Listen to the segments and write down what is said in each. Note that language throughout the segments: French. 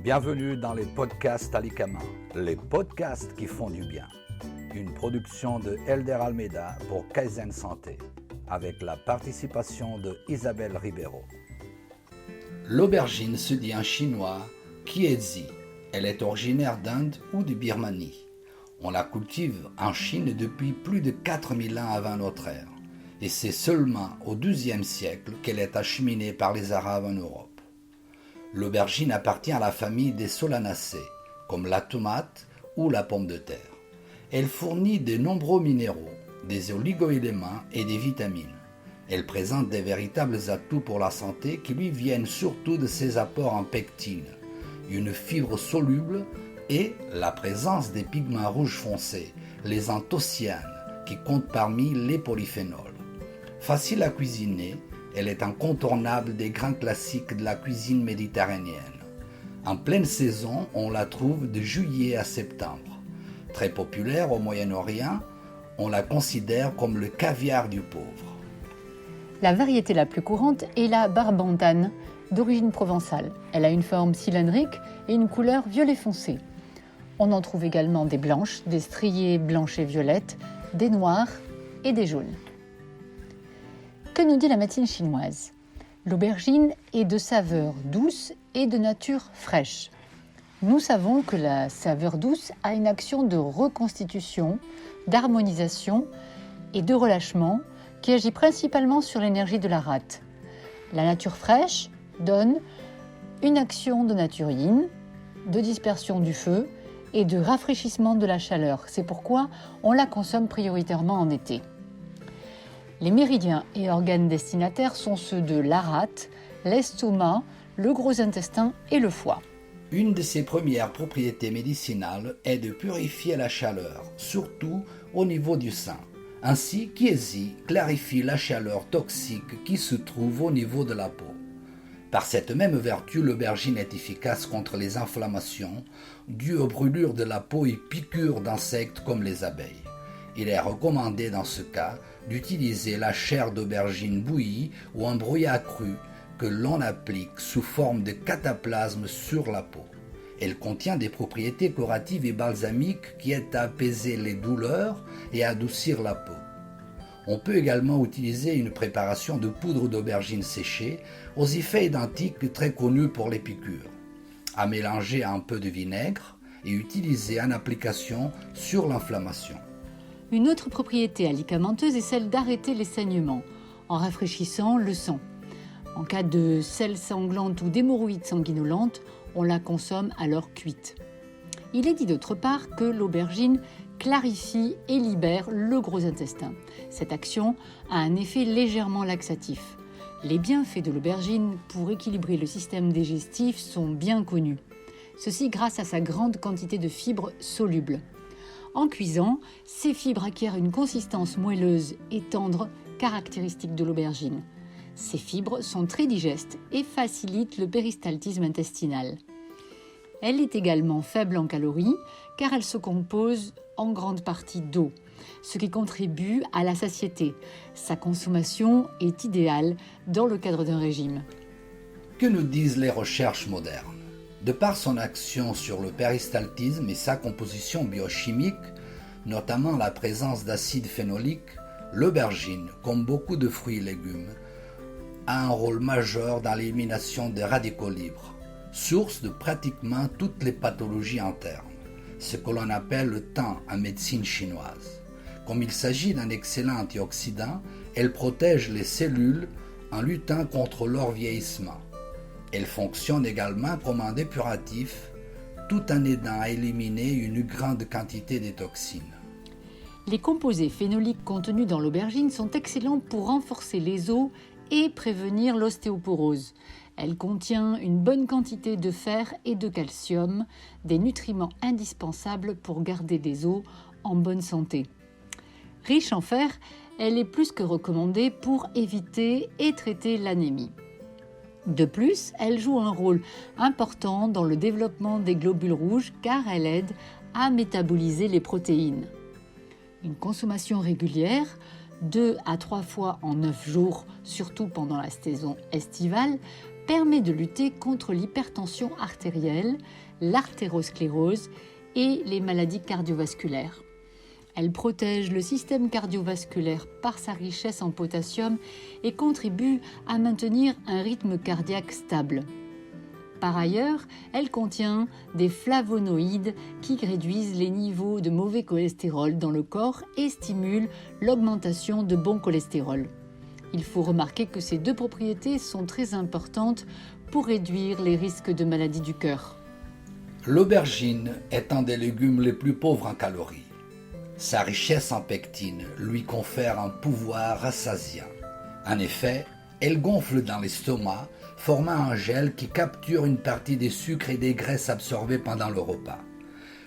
Bienvenue dans les podcasts Alikama, les podcasts qui font du bien. Une production de Elder Almeida pour Kaizen Santé, avec la participation de Isabelle Ribeiro. L'aubergine se dit en chinois Kiezi. Elle est originaire d'Inde ou de Birmanie. On la cultive en Chine depuis plus de 4000 ans avant notre ère. Et c'est seulement au XIIe siècle qu'elle est acheminée par les Arabes en Europe. L'aubergine appartient à la famille des solanacées, comme la tomate ou la pomme de terre. Elle fournit de nombreux minéraux, des oligo-éléments et des vitamines. Elle présente des véritables atouts pour la santé qui lui viennent surtout de ses apports en pectine, une fibre soluble et la présence des pigments rouges foncés, les anthocyanes, qui comptent parmi les polyphénols. Facile à cuisiner, elle est incontournable des grands classiques de la cuisine méditerranéenne. En pleine saison, on la trouve de juillet à septembre. Très populaire au Moyen-Orient, on la considère comme le caviar du pauvre. La variété la plus courante est la barbantane, d'origine provençale. Elle a une forme cylindrique et une couleur violet foncé. On en trouve également des blanches, des striées blanches et violettes, des noires et des jaunes. Que nous dit la médecine chinoise ? L'aubergine est de saveur douce et de nature fraîche. Nous savons que la saveur douce a une action de reconstitution, d'harmonisation et de relâchement qui agit principalement sur l'énergie de la rate. La nature fraîche donne une action de nature yin, de dispersion du feu et de rafraîchissement de la chaleur. C'est pourquoi on la consomme prioritairement en été. Les méridiens et organes destinataires sont ceux de la rate, l'estomac, le gros intestin et le foie. Une de ses premières propriétés médicinales est de purifier la chaleur, surtout au niveau du sein. Ainsi, Kiezi clarifie la chaleur toxique qui se trouve au niveau de la peau. Par cette même vertu, l'aubergine est efficace contre les inflammations dues aux brûlures de la peau et piqûres d'insectes comme les abeilles. Il est recommandé dans ce cas d'utiliser la chair d'aubergine bouillie ou un brouillard cru que l'on applique sous forme de cataplasme sur la peau. Elle contient des propriétés curatives et balsamiques qui aident à apaiser les douleurs et à adoucir la peau. On peut également utiliser une préparation de poudre d'aubergine séchée aux effets identiques très connus pour les piqûres, à mélanger à un peu de vinaigre et utiliser en application sur l'inflammation. Une autre propriété alicamenteuse est celle d'arrêter les saignements en rafraîchissant le sang. En cas de selle sanglante ou d'hémorroïdes sanguinolentes, on la consomme alors cuite. Il est dit d'autre part que l'aubergine clarifie et libère le gros intestin. Cette action a un effet légèrement laxatif. Les bienfaits de l'aubergine pour équilibrer le système digestif sont bien connus. Ceci grâce à sa grande quantité de fibres solubles. En cuisant, ces fibres acquièrent une consistance moelleuse et tendre caractéristique de l'aubergine. Ces fibres sont très digestes et facilitent le péristaltisme intestinal. Elle est également faible en calories car elle se compose en grande partie d'eau, ce qui contribue à la satiété. Sa consommation est idéale dans le cadre d'un régime. Que nous disent les recherches modernes ? De par son action sur le péristaltisme et sa composition biochimique, notamment la présence d'acide phénolique, l'aubergine, comme beaucoup de fruits et légumes, a un rôle majeur dans l'élimination des radicaux libres, source de pratiquement toutes les pathologies internes, ce que l'on appelle le thym en médecine chinoise. Comme il s'agit d'un excellent antioxydant, elle protège les cellules en luttant contre leur vieillissement. Elle fonctionne également comme un dépuratif, tout en aidant à éliminer une grande quantité de toxines. Les composés phénoliques contenus dans l'aubergine sont excellents pour renforcer les os et prévenir l'ostéoporose. Elle contient une bonne quantité de fer et de calcium, des nutriments indispensables pour garder les os en bonne santé. Riche en fer, elle est plus que recommandée pour éviter et traiter l'anémie. De plus, elle joue un rôle important dans le développement des globules rouges car elle aide à métaboliser les protéines. Une consommation régulière, 2 à 3 fois en 9 jours, surtout pendant la saison estivale, permet de lutter contre l'hypertension artérielle, l'artérosclérose et les maladies cardiovasculaires. Elle protège le système cardiovasculaire par sa richesse en potassium et contribue à maintenir un rythme cardiaque stable. Par ailleurs, elle contient des flavonoïdes qui réduisent les niveaux de mauvais cholestérol dans le corps et stimulent l'augmentation de bon cholestérol. Il faut remarquer que ces deux propriétés sont très importantes pour réduire les risques de maladies du cœur. L'aubergine est un des légumes les plus pauvres en calories. Sa richesse en pectine lui confère un pouvoir rassasiant. En effet, elle gonfle dans l'estomac, formant un gel qui capture une partie des sucres et des graisses absorbées pendant le repas.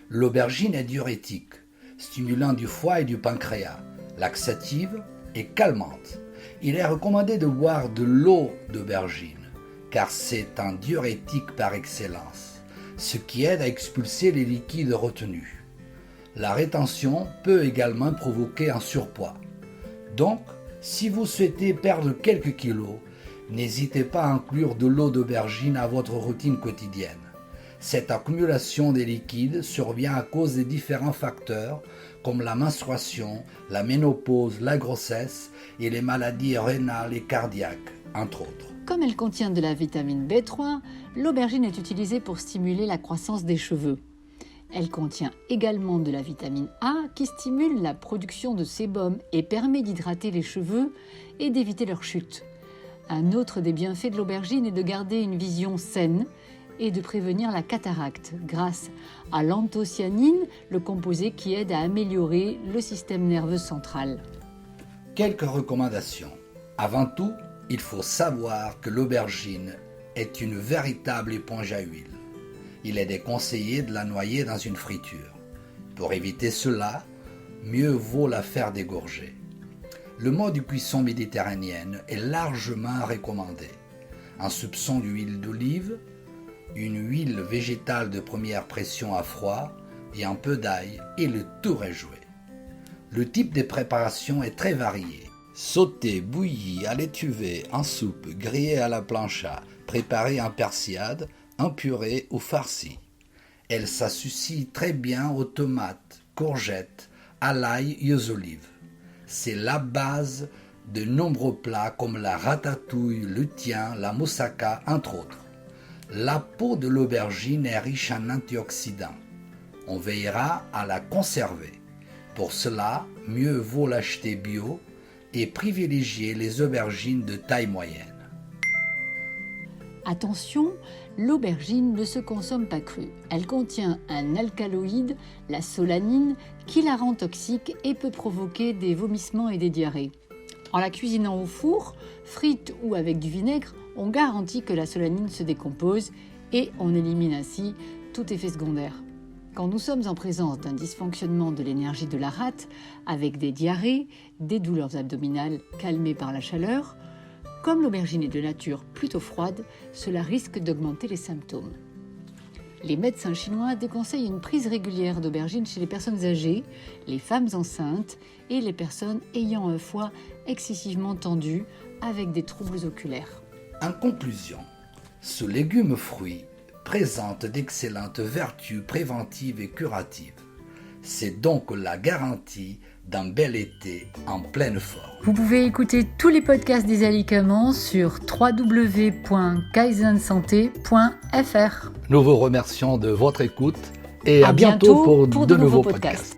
L'aubergine est diurétique, stimulant du foie et du pancréas, laxative et calmante. Il est recommandé de boire de l'eau d'aubergine, car c'est un diurétique par excellence, ce qui aide à expulser les liquides retenus. La rétention peut également provoquer un surpoids. Donc, si vous souhaitez perdre quelques kilos, n'hésitez pas à inclure de l'eau d'aubergine à votre routine quotidienne. Cette accumulation des liquides survient à cause des différents facteurs comme la menstruation, la ménopause, la grossesse et les maladies rénales et cardiaques, entre autres. Comme elle contient de la vitamine B3, l'aubergine est utilisée pour stimuler la croissance des cheveux. Elle contient également de la vitamine A qui stimule la production de sébum et permet d'hydrater les cheveux et d'éviter leur chute. Un autre des bienfaits de l'aubergine est de garder une vision saine et de prévenir la cataracte grâce à l'anthocyanine, le composé qui aide à améliorer le système nerveux central. Quelques recommandations. Avant tout, il faut savoir que l'aubergine est une véritable éponge à huile. Il est déconseillé de la noyer dans une friture. Pour éviter cela, mieux vaut la faire dégorger. Le mode de cuisson méditerranéenne est largement recommandé. Un soupçon d'huile d'olive, une huile végétale de première pression à froid et un peu d'ail et le tour est joué. Le type de préparation est très varié. Sauté, bouilli, à l'étuvée, en soupe, grillé à la plancha, préparé en persillade, en purée ou farci. Elle s'associe très bien aux tomates, courgettes, à l'ail et aux olives. C'est la base de nombreux plats comme la ratatouille, le thym, la moussaka, entre autres. La peau de l'aubergine est riche en antioxydants. On veillera à la conserver. Pour cela, mieux vaut l'acheter bio et privilégier les aubergines de taille moyenne. Attention, l'aubergine ne se consomme pas crue. Elle contient un alcaloïde, la solanine, qui la rend toxique et peut provoquer des vomissements et des diarrhées. En la cuisinant au four, frite ou avec du vinaigre, on garantit que la solanine se décompose et on élimine ainsi tout effet secondaire. Quand nous sommes en présence d'un dysfonctionnement de l'énergie de la rate, avec des diarrhées, des douleurs abdominales calmées par la chaleur, comme l'aubergine est de nature plutôt froide, cela risque d'augmenter les symptômes. Les médecins chinois déconseillent une prise régulière d'aubergine chez les personnes âgées, les femmes enceintes et les personnes ayant un foie excessivement tendu avec des troubles oculaires. En conclusion, ce légume-fruit présente d'excellentes vertus préventives et curatives. C'est donc la garantie d'un bel été en pleine forme. Vous pouvez écouter tous les podcasts des Alicaments sur www.kaizensanté.fr. Nous vous remercions de votre écoute et à bientôt pour de nouveaux podcasts.